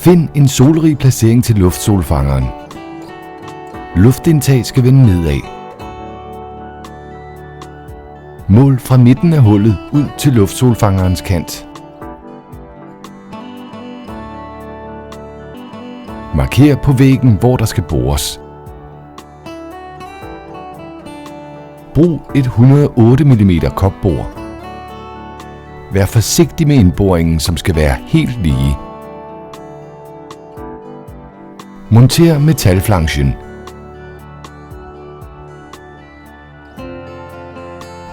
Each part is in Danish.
Find en solrig placering til luftsolfangeren. Luftindtag skal vende nedad. Mål fra midten af hullet ud til luftsolfangerens kant. Marker på væggen, hvor der skal bores. Brug et 108 mm kopbor. Vær forsigtig med indboringen, som skal være helt lige. Monter metalflanchen.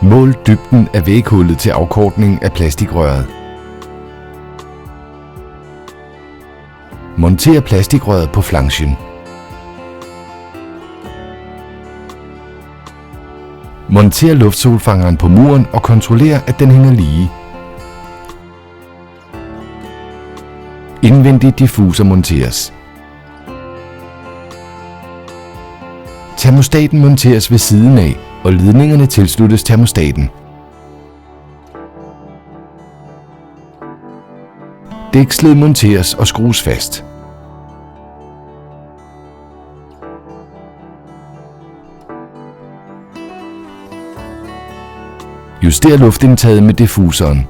Mål dybden af væghullet til afkortning af plastikrøret. Monter plastikrøret på flanchen. Monter luftsolfangeren på muren og kontroller, at den hænger lige. Indvendig diffuser monteres. Termostaten monteres ved siden af, og ledningerne tilsluttes termostaten. Dæksled monteres og skrues fast. Juster luftindtaget med diffuseren.